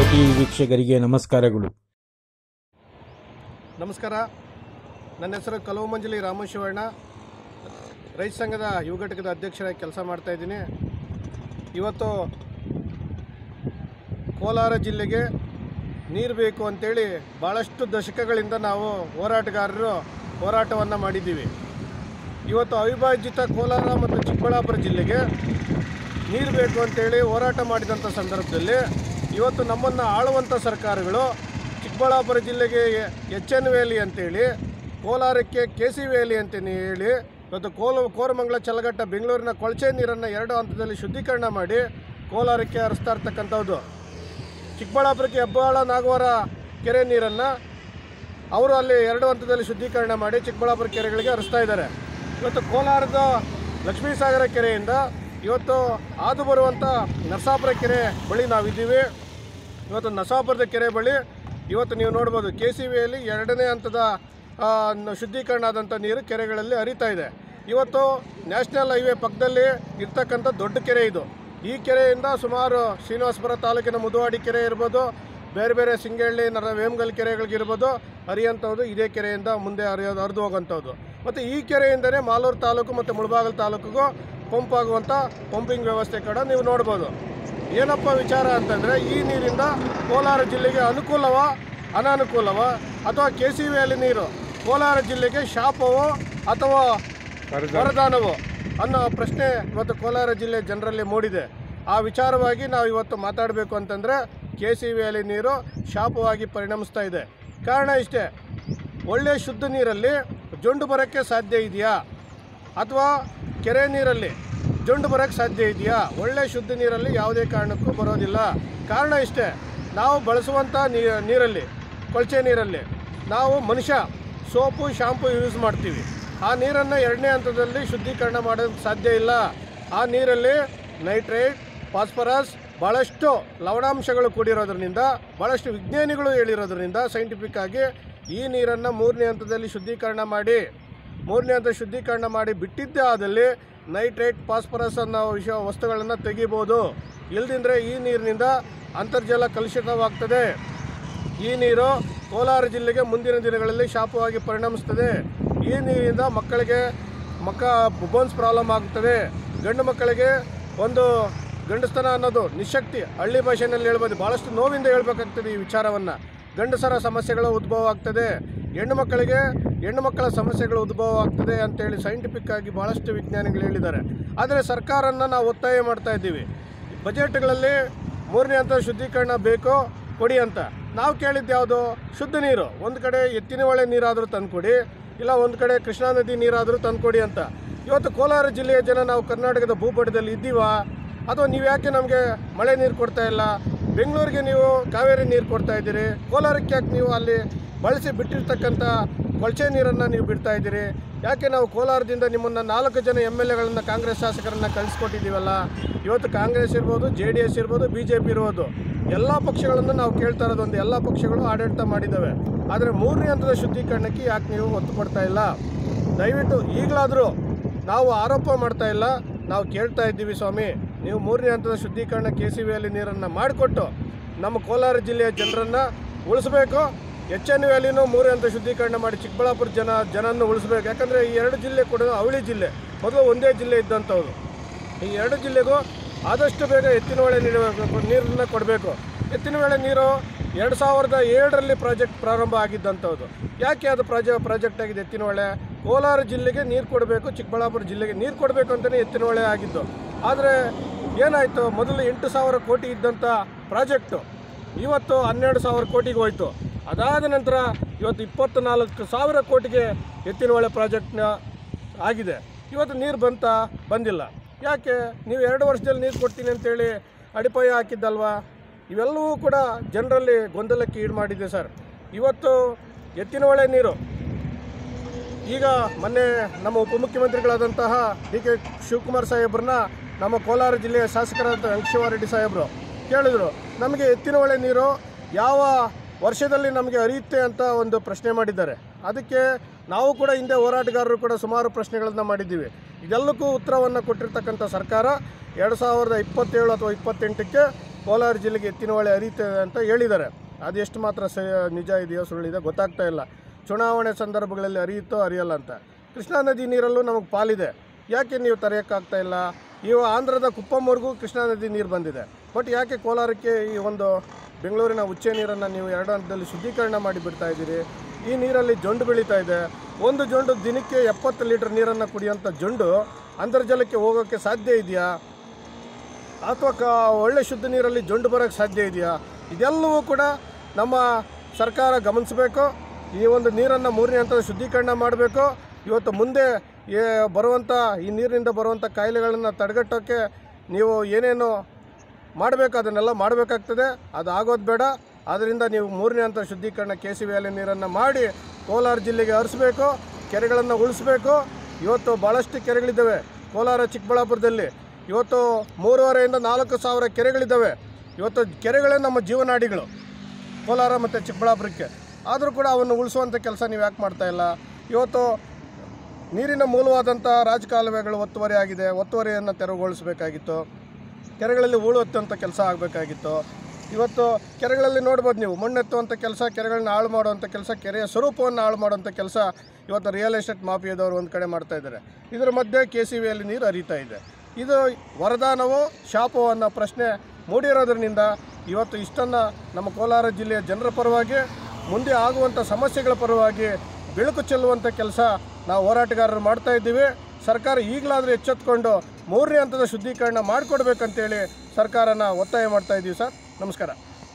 India TV ವೀಕ್ಷಕರಿಗೆ ನಮಸ್ಕಾರಗಳು. ನಮಸ್ಕಾರ. ನನ್ನ ಹೆಸರು ಕಲವಮಂಜಲಿ ರಾಮಶಿವಣ್ಣ. ರೈತ ಸಂಘದ ಯುವ ಘಟಕದ ಅಧ್ಯಕ್ಷರಾಗಿ ಕೆಲಸ ಮಾಡ್ತಾಯಿದ್ದೀನಿ. ಇವತ್ತು ಕೋಲಾರ ಜಿಲ್ಲೆಗೆ ನೀರು ಬೇಕು ಅಂತೇಳಿ ಭಾಳಷ್ಟು ದಶಕಗಳಿಂದ ನಾವು ಹೋರಾಟಗಾರರು ಹೋರಾಟವನ್ನು ಮಾಡಿದ್ದೀವಿ. ಇವತ್ತು ಅವಿಭಾಜಿತ ಕೋಲಾರ ಮತ್ತು ಚಿಕ್ಕಬಳ್ಳಾಪುರ ಜಿಲ್ಲೆಗೆ ನೀರು ಬೇಕು ಅಂತೇಳಿ ಹೋರಾಟ ಮಾಡಿದಂಥ ಸಂದರ್ಭದಲ್ಲಿ ಇವತ್ತು ನಮ್ಮನ್ನು ಆಳುವಂಥ ಸರ್ಕಾರಗಳು ಚಿಕ್ಕಬಳ್ಳಾಪುರ ಜಿಲ್ಲೆಗೆ HN ವ್ಯಾಲಿ ಅಂತೇಳಿ, ಕೋಲಾರಕ್ಕೆ KC ವ್ಯಾಲಿ ಅಂತೇಳಿ ಹೇಳಿ ಇವತ್ತು ಕೋರಮಂಗಲ ಚಲಘಟ್ಟ ಬೆಂಗಳೂರಿನ ಕೊಳಚೆ ನೀರನ್ನು 2 ಹಂತದಲ್ಲಿ ಶುದ್ಧೀಕರಣ ಮಾಡಿ ಕೋಲಾರಕ್ಕೆ ಹರಿಸ್ತಾ ಇರ್ತಕ್ಕಂಥದ್ದು. ಚಿಕ್ಕಬಳ್ಳಾಪುರಕ್ಕೆ ಹೆಬ್ಬಾಳ ನಾಗವಾರ ಕೆರೆ ನೀರನ್ನು ಅವರು ಅಲ್ಲಿ 2 ಹಂತದಲ್ಲಿ ಶುದ್ಧೀಕರಣ ಮಾಡಿ ಚಿಕ್ಕಬಳ್ಳಾಪುರ ಕೆರೆಗಳಿಗೆ ಹರಿಸ್ತಾ ಇದ್ದಾರೆ. ಇವತ್ತು ಕೋಲಾರದ ಲಕ್ಷ್ಮೀಸಾಗರ ಕೆರೆಯಿಂದ ಇವತ್ತು ಹಾದು ಬರುವಂಥ ನರಸಾಪುರ ಕೆರೆ ಬಳಿ ನಾವಿದ್ದೀವಿ. ಇವತ್ತು ನರಸಾಪುರದ ಕೆರೆ ಬಳಿ ಇವತ್ತು ನೀವು ನೋಡ್ಬೋದು KC ವ್ಯಾಲಿ 2ನೇ ಹಂತದ ಶುದ್ಧೀಕರಣ ಆದಂಥ ನೀರು ಕೆರೆಗಳಲ್ಲಿ ಹರಿತಾ ಇದೆ. ಇವತ್ತು ನ್ಯಾಷನಲ್ ಹೈವೇ ಪಕ್ಕದಲ್ಲಿ ಇರ್ತಕ್ಕಂಥ ದೊಡ್ಡ ಕೆರೆ ಇದು. ಈ ಕೆರೆಯಿಂದ ಸುಮಾರು ಶ್ರೀನಿವಾಸಪುರ ತಾಲೂಕಿನ ಮುದುವಾಡಿ ಕೆರೆ ಇರ್ಬೋದು, ಬೇರೆ ಬೇರೆ ಸಿಂಗೇಳ್ಳಿ ವೇಮಗಲ್ ಕೆರೆಗಳಿಗಿರ್ಬೋದು ಹರಿಯುವಂಥದ್ದು ಇದೇ ಕೆರೆಯಿಂದ ಮುಂದೆ ಹರಿದು ಹೋಗುವಂಥದ್ದು. ಮತ್ತು ಈ ಕೆರೆಯಿಂದಲೇ ಮಾಲೂರು ತಾಲೂಕು ಮತ್ತು ಮುಳಬಾಗಿಲು ತಾಲೂಕಿಗೂ ಪಂಪ್ ಆಗುವಂಥ ಪಂಪಿಂಗ್ ವ್ಯವಸ್ಥೆ ಕೂಡ ನೀವು ನೋಡ್ಬೋದು. ಏನಪ್ಪ ವಿಚಾರ ಅಂತಂದರೆ, ಈ ನೀರಿಂದ ಕೋಲಾರ ಜಿಲ್ಲೆಗೆ ಅನುಕೂಲವ ಅನಾನುಕೂಲವ, ಅಥವಾ KC ವ್ಯಾಲಿ ನೀರು ಕೋಲಾರ ಜಿಲ್ಲೆಗೆ ಶಾಪವೋ ಅಥವಾ ವರದಾನವೋ ಅನ್ನೋ ಪ್ರಶ್ನೆ ಇವತ್ತು ಕೋಲಾರ ಜಿಲ್ಲೆ ಜನರಲ್ಲಿ ಮೂಡಿದೆ. ಆ ವಿಚಾರವಾಗಿ ನಾವು ಇವತ್ತು ಮಾತಾಡಬೇಕು ಅಂತಂದರೆ, KC ವ್ಯಾಲಿ ನೀರು ಶಾಪವಾಗಿ ಪರಿಣಮಿಸ್ತಾ ಇದೆ. ಕಾರಣ ಇಷ್ಟೇ, ಒಳ್ಳೆಯ ಶುದ್ಧ ನೀರಲ್ಲಿ ಜೊಂಡು ಬರೋಕ್ಕೆ ಸಾಧ್ಯ ಇದೆಯಾ, ಅಥವಾ ಕೆರೆ ನೀರಲ್ಲಿ ಜೊಂಡು ಬರೋಕ್ಕೆ ಸಾಧ್ಯ ಇದೆಯಾ? ಒಳ್ಳೆಯ ಶುದ್ಧ ನೀರಲ್ಲಿ ಯಾವುದೇ ಕಾರಣಕ್ಕೂ ಬರೋದಿಲ್ಲ. ಕಾರಣ ಇಷ್ಟೇ, ನಾವು ಬಳಸುವಂಥ ನೀರಲ್ಲಿ, ಕೊಳಚೆ ನೀರಲ್ಲಿ ನಾವು ಮನುಷ್ಯ ಸೋಪು ಶಾಂಪು ಯೂಸ್ ಮಾಡ್ತೀವಿ. ಆ ನೀರನ್ನು 2ನೇ ಹಂತದಲ್ಲಿ ಶುದ್ಧೀಕರಣ ಮಾಡೋಕ್ಕೆ ಸಾಧ್ಯ ಇಲ್ಲ. ಆ ನೀರಲ್ಲಿ ನೈಟ್ರೇಟ್, ಫಾಸ್ಫರಸ್, ಭಾಳಷ್ಟು ಲವಣಾಂಶಗಳು ಕೂಡಿರೋದ್ರಿಂದ, ಭಾಳಷ್ಟು ವಿಜ್ಞಾನಿಗಳು ಹೇಳಿರೋದ್ರಿಂದ ಸೈಂಟಿಫಿಕ್ ಆಗಿ ಈ ನೀರನ್ನು 3ನೇ ಹಂತದಲ್ಲಿ ಶುದ್ಧೀಕರಣ ಮಾಡಿ, 3ನೇ ಹಂತ ಶುದ್ಧೀಕರಣ ಮಾಡಿ ಬಿಟ್ಟಿದ್ದೇ ಆದಲ್ಲಿ ನೈಟ್ರೇಟ್, ಫಾಸ್ಫರಸ್ ಅನ್ನೋ ವಸ್ತುಗಳನ್ನು ತೆಗಿಬೋದು. ಇಲ್ಲದಿದ್ದರೆ ಈ ನೀರಿನಿಂದ ಅಂತರ್ಜಲ ಕಲುಷಿತವಾಗ್ತದೆ. ಈ ನೀರು ಕೋಲಾರ ಜಿಲ್ಲೆಗೆ ಮುಂದಿನ ದಿನಗಳಲ್ಲಿ ಶಾಪವಾಗಿ ಪರಿಣಮಿಸ್ತದೆ. ಈ ನೀರಿನಿಂದ ಮಕ್ಕಳಿಗೆ ಬೋನ್ಸ್ ಪ್ರಾಬ್ಲಮ್ ಆಗ್ತದೆ. ಗಂಡು ಮಕ್ಕಳಿಗೆ ಒಂದು ಗಂಡಸ್ತನ ಅನ್ನೋದು ನಿಶಕ್ತಿ, ಹಳ್ಳಿ ಭಾಷೆಯಲ್ಲಿ ಹೇಳ್ಬೋದು, ಭಾಳಷ್ಟು ನೋವಿಂದ ಹೇಳ್ಬೇಕಾಗ್ತದೆ ಈ ವಿಚಾರವನ್ನು. ಗಂಡಸರ ಸಮಸ್ಯೆಗಳು ಉದ್ಭವ ಆಗ್ತದೆ, ಹೆಣ್ಣು ಮಕ್ಕಳ ಸಮಸ್ಯೆಗಳು ಉದ್ಭವ ಆಗ್ತದೆ ಅಂತೇಳಿ ಸೈಂಟಿಫಿಕ್ ಆಗಿ ಭಾಳಷ್ಟು ವಿಜ್ಞಾನಿಗಳು ಹೇಳಿದ್ದಾರೆ. ಆದರೆ ಸರ್ಕಾರನ ನಾವು ಒತ್ತಾಯ ಮಾಡ್ತಾ ಇದ್ದೀವಿ, ಬಜೆಟ್ಗಳಲ್ಲಿ 3ನೇ ಹಂತ ಶುದ್ಧೀಕರಣ ಬೇಕು ಕೊಡಿ ಅಂತ. ನಾವು ಕೇಳಿದ್ದು ಯಾವುದು? ಶುದ್ಧ ನೀರು. ಒಂದು ಕಡೆ ಎತ್ತಿನ ಹೊಳೆ ನೀರಾದರೂ ತಂದುಕೊಡಿ, ಇಲ್ಲ ಒಂದು ಕಡೆ ಕೃಷ್ಣಾ ನದಿ ನೀರಾದರೂ ತಂದುಕೊಡಿ ಅಂತ. ಇವತ್ತು ಕೋಲಾರ ಜಿಲ್ಲೆಯ ಜನ ನಾವು ಕರ್ನಾಟಕದ ಭೂಪಟದಲ್ಲಿ ಇದ್ದೀವಾ? ಅಥವಾ ನೀವು ಯಾಕೆ ನಮಗೆ ಮಳೆ ನೀರು ಕೊಡ್ತಾ ಇಲ್ಲ? ಬೆಂಗಳೂರಿಗೆ ನೀವು ಕಾವೇರಿ ನೀರು ಕೊಡ್ತಾ ಇದ್ದೀರಿ, ಕೋಲಾರಕ್ಕೆ ಯಾಕೆ ನೀವು ಅಲ್ಲಿ ಬಳಸಿ ಬಿಟ್ಟಿರ್ತಕ್ಕಂಥ ಕೊಳಚೆ ನೀರನ್ನು ನೀವು ಬಿಡ್ತಾ ಇದ್ದೀರಿ? ಯಾಕೆ ನಾವು ಕೋಲಾರದಿಂದ ನಿಮ್ಮನ್ನು 4 ಜನ MLAಗಳನ್ನು ಕಾಂಗ್ರೆಸ್ ಶಾಸಕರನ್ನು ಕಳಿಸ್ಕೊಟ್ಟಿದ್ದೀವಲ್ಲ? ಇವತ್ತು ಕಾಂಗ್ರೆಸ್ ಇರ್ಬೋದು, JDS ಇರ್ಬೋದು, BJP ಇರ್ಬೋದು, ಎಲ್ಲ ಪಕ್ಷಗಳನ್ನು ನಾವು ಕೇಳ್ತಾ ಇರೋದೊಂದು, ಎಲ್ಲ ಪಕ್ಷಗಳು ಆಡಳಿತ ಮಾಡಿದ್ದಾವೆ. ಆದರೆ 3ನೇ ಹಂತದ ಶುದ್ಧೀಕರಣಕ್ಕೆ ಯಾಕೆ ನೀವು ಒತ್ತು ಕೊಡ್ತಾ ಇಲ್ಲ? ದಯವಿಟ್ಟು ಈಗಲಾದರೂ, ನಾವು ಆರೋಪ ಮಾಡ್ತಾ ಇಲ್ಲ, ನಾವು ಕೇಳ್ತಾ ಇದ್ದೀವಿ ಸ್ವಾಮಿ, ನೀವು 3ನೇ ಹಂತದ ಶುದ್ಧೀಕರಣ KC ವ್ಯಾಲಿ ನೀರನ್ನು ಮಾಡಿಕೊಟ್ಟು ನಮ್ಮ ಕೋಲಾರ ಜಿಲ್ಲೆಯ ಜನರನ್ನು ಉಳಿಸಬೇಕು. HN ವ್ಯಾಲಿನೂ 3ನೇ ಹಂತ ಶುದ್ಧೀಕರಣ ಮಾಡಿ ಚಿಕ್ಕಬಳ್ಳಾಪುರ ಜನನ್ನು ಉಳಿಸಬೇಕು. ಯಾಕಂದರೆ ಈ 2 ಜಿಲ್ಲೆ ಕೂಡ ಅವಳಿ ಜಿಲ್ಲೆ, ಮೊದಲು ಒಂದೇ ಜಿಲ್ಲೆ ಇದ್ದಂಥವ್ರು. ಈ 2 ಜಿಲ್ಲೆಗೂ ಆದಷ್ಟು ಬೇಗ ಎತ್ತಿನ ಹೊಳೆ ನೀರನ್ನು ಕೊಡಬೇಕು. ಎತ್ತಿನ ಹೊಳೆ ನೀರು 2007ರಲ್ಲಿ ಪ್ರಾಜೆಕ್ಟ್ ಪ್ರಾರಂಭ ಆಗಿದ್ದಂಥದ್ದು. ಯಾಕೆ ಅದು ಪ್ರಾಜೆಕ್ಟ್ ಆಗಿದೆ? ಎತ್ತಿನ ಹೊಳೆ ಕೋಲಾರ ಜಿಲ್ಲೆಗೆ ನೀರು ಕೊಡಬೇಕು, ಚಿಕ್ಕಬಳ್ಳಾಪುರ ಜಿಲ್ಲೆಗೆ ನೀರು ಕೊಡಬೇಕು ಅಂತಲೇ ಎತ್ತಿನ ಹೊಳೆ ಆಗಿದ್ದು. ಆದರೆ ಏನಾಯಿತು, ಮೊದಲು 8,000 ಕೋಟಿ ಇದ್ದಂಥ ಪ್ರಾಜೆಕ್ಟು ಇವತ್ತು 12,000 ಕೋಟಿಗೆ ಹೋಯಿತು. ಅದಾದ ನಂತರ ಇವತ್ತು 24,000 ಕೋಟಿಗೆ ಎತ್ತಿನ ಹೊಳೆ ಪ್ರಾಜೆಕ್ಟ್ನ ಆಗಿದೆ. ಇವತ್ತು ನೀರು ಬಂದಿಲ್ಲ. ಯಾಕೆ? ನೀವು 2 ವರ್ಷದಲ್ಲಿ ನೀರು ಕೊಡ್ತೀನಿ ಅಂತೇಳಿ ಅಡಿಪಾಯ ಹಾಕಿದ್ದಲ್ವಾ? ಇವೆಲ್ಲವೂ ಕೂಡ ಜನರಲ್ಲಿ ಗೊಂದಲಕ್ಕೆ ಈಡು ಮಾಡಿದೆ ಸರ್. ಇವತ್ತು ಎತ್ತಿನ ಹೊಳೆ ನೀರು ಈಗ ಮೊನ್ನೆ ನಮ್ಮ ಉಪಮುಖ್ಯಮಂತ್ರಿಗಳಾದಂತಹ DK ಶಿವಕುಮಾರ್ ಸಾಹೇಬ್ರನ್ನ ನಮ್ಮ ಕೋಲಾರ ಜಿಲ್ಲೆಯ ಶಾಸಕರಾದಂಥ ವೆಂಕಟೇಶ್ವರ ಸಾಹೇಬರು ಕೇಳಿದರು, ನಮಗೆ ಎತ್ತಿನ ಹೊಳೆ ನೀರು ಯಾವ ವರ್ಷದಲ್ಲಿ ನಮಗೆ ಹರಿಯುತ್ತೆ ಅಂತ ಒಂದು ಪ್ರಶ್ನೆ ಮಾಡಿದ್ದಾರೆ. ಅದಕ್ಕೆ ನಾವು ಕೂಡ ಹಿಂದೆ ಹೋರಾಟಗಾರರು ಕೂಡ ಸುಮಾರು ಪ್ರಶ್ನೆಗಳನ್ನು ಮಾಡಿದ್ದೀವಿ. ಇದೆಲ್ಲಕ್ಕೂ ಉತ್ತರವನ್ನು ಕೊಟ್ಟಿರ್ತಕ್ಕಂಥ ಸರ್ಕಾರ 2027 ಅಥವಾ 28ಕ್ಕೆ ಕೋಲಾರ ಜಿಲ್ಲೆಗೆ ಎತ್ತಿನ ಹೊಳೆ ಹರಿಯುತ್ತದೆ ಅಂತ ಹೇಳಿದ್ದಾರೆ. ಅದೆಷ್ಟು ಮಾತ್ರ ನಿಜ ಇದೆಯೋ ಸುಳ್ಳಿದೆ ಗೊತ್ತಾಗ್ತಾ ಇಲ್ಲ. ಚುನಾವಣೆ ಸಂದರ್ಭಗಳಲ್ಲಿ ಹರಿಯುತ್ತೋ ಹರಿಯಲ್ಲ ಅಂತ. ಕೃಷ್ಣಾ ನದಿ ನೀರಲ್ಲೂ ನಮಗೆ ಪಾಲಿದೆ, ಯಾಕೆ ನೀವು ತರೆಯೋಕ್ಕಾಗ್ತಾ ಇಲ್ಲ? ಇವು ಆಂಧ್ರದ ಕುಪ್ಪಂವರೆಗೂ ಕೃಷ್ಣಾ ನದಿ ನೀರು ಬಂದಿದೆ, ಬಟ್ ಯಾಕೆ ಕೋಲಾರಕ್ಕೆ ಈ ಒಂದು ಬೆಂಗಳೂರಿನ ಉಚ್ಚೆ ನೀರನ್ನು ನೀವು 2 ಹಂತದಲ್ಲಿ ಶುದ್ಧೀಕರಣ ಮಾಡಿ ಬಿಡ್ತಾ ಇದ್ದೀರಿ? ಈ ನೀರಲ್ಲಿ ಜೊಂಡು ಬೆಳೀತಾ ಇದೆ. ಒಂದು ಜೊಂಡು ದಿನಕ್ಕೆ 70 ಲೀಟರ್ ನೀರನ್ನು ಕುಡಿಯೋಂಥ ಜೊಂಡು ಅಂತರ್ಜಲಕ್ಕೆ ಹೋಗೋಕ್ಕೆ ಸಾಧ್ಯ ಇದೆಯಾ? ಅಥವಾ ಒಳ್ಳೆ ಶುದ್ಧ ನೀರಲ್ಲಿ ಜೊಂಡು ಬರೋಕ್ಕೆ ಸಾಧ್ಯ ಇದೆಯಾ? ಇದೆಲ್ಲವೂ ಕೂಡ ನಮ್ಮ ಸರ್ಕಾರ ಗಮನಿಸಬೇಕು. ಈ ಒಂದು ನೀರನ್ನು 3ನೇ ಹಂತದ ಶುದ್ಧೀಕರಣ ಮಾಡಬೇಕು. ಇವತ್ತು ಮುಂದೆ ಬರುವಂಥ ಈ ನೀರಿನಿಂದ ಬರುವಂಥ ಕಾಯಿಲೆಗಳನ್ನು ತಡೆಗಟ್ಟೋಕ್ಕೆ ನೀವು ಏನೇನು ಮಾಡಬೇಕು ಅದನ್ನೆಲ್ಲ ಮಾಡಬೇಕಾಗ್ತದೆ. ಅದು ಆಗೋದು ಬೇಡ. ಆದ್ದರಿಂದ ನೀವು 3ನೇ ಹಂತದ ಶುದ್ಧೀಕರಣ KCVL ನೀರನ್ನು ಮಾಡಿ ಕೋಲಾರ ಜಿಲ್ಲೆಗೆ ಹರಿಸಬೇಕು, ಕೆರೆಗಳನ್ನು ಉಳಿಸಬೇಕು. ಇವತ್ತು ಭಾಳಷ್ಟು ಕೆರೆಗಳಿದ್ದಾವೆ ಕೋಲಾರ ಚಿಕ್ಕಬಳ್ಳಾಪುರದಲ್ಲಿ. ಇವತ್ತು 3,500 ಇಂದ 4,000 ಕೆರೆಗಳಿದ್ದಾವೆ. ಇವತ್ತು ಕೆರೆಗಳೇ ನಮ್ಮ ಜೀವನಾಡಿಗಳು ಕೋಲಾರ ಮತ್ತು ಚಿಕ್ಕಬಳ್ಳಾಪುರಕ್ಕೆ. ಆದರೂ ಕೂಡ ಅವನ್ನು ಉಳಿಸುವಂಥ ಕೆಲಸ ನೀವು ಯಾಕೆ ಮಾಡ್ತಾಯಿಲ್ಲ? ಇವತ್ತು ನೀರಿನ ಮೂಲವಾದಂಥ ರಾಜಕಾಲುವೆಗಳು ಒತ್ತುವರಿ ಆಗಿದೆ. ಒತ್ತುವರಿಯನ್ನು ತೆರವುಗೊಳಿಸಬೇಕಾಗಿತ್ತು. ಕೆರೆಗಳಲ್ಲಿ ಹೂಳು ಎತ್ತುವಂಥ ಕೆಲಸ ಆಗಬೇಕಾಗಿತ್ತು. ಇವತ್ತು ಕೆರೆಗಳಲ್ಲಿ ನೋಡ್ಬೋದು ನೀವು, ಮಣ್ಣೆತ್ತುವಂಥ ಕೆಲಸ, ಕೆರೆಗಳನ್ನ ಹಾಳು ಮಾಡುವಂಥ ಕೆಲಸ, ಕೆರೆಯ ಸ್ವರೂಪವನ್ನು ಹಾಳು ಮಾಡುವಂಥ ಕೆಲಸ ಇವತ್ತು ರಿಯಲ್ ಎಸ್ಟೇಟ್ ಮಾಫಿಯಾದವರು ಒಂದು ಕಡೆ ಮಾಡ್ತಾಯಿದ್ದಾರೆ. ಇದರ ಮಧ್ಯೆ KCVL ನೀರು ಹರಿತಾ ಇದೆ. ಇದು ವರದಾನವೋ ಶಾಪವೋ ಅನ್ನೋ ಪ್ರಶ್ನೆ ಮೂಡಿರೋದ್ರಿಂದ ಇವತ್ತು ಇಷ್ಟನ್ನು ನಮ್ಮ ಕೋಲಾರ ಜಿಲ್ಲೆಯ ಜನರ ಪರವಾಗಿ, ಮುಂದೆ ಆಗುವಂಥ ಸಮಸ್ಯೆಗಳ ಪರವಾಗಿ ಬೆಳಕು ಚೆಲ್ಲುವಂಥ ಕೆಲಸ ನಾವು ಹೋರಾಟಗಾರರು ಮಾಡ್ತಾ ಇದ್ದೀವಿ. ಸರ್ಕಾರ ಈಗಲಾದರೂ ಎಚ್ಚೆತ್ತುಕೊಂಡು 3ನೇ ಹಂತದ ಶುದ್ಧೀಕರಣ ಮಾಡಿಕೊಡ್ಬೇಕಂತೇಳಿ ಸರ್ಕಾರನ ಒತ್ತಾಯ ಮಾಡ್ತಾ ಇದ್ದೀವಿ ಸರ್. ನಮಸ್ಕಾರ.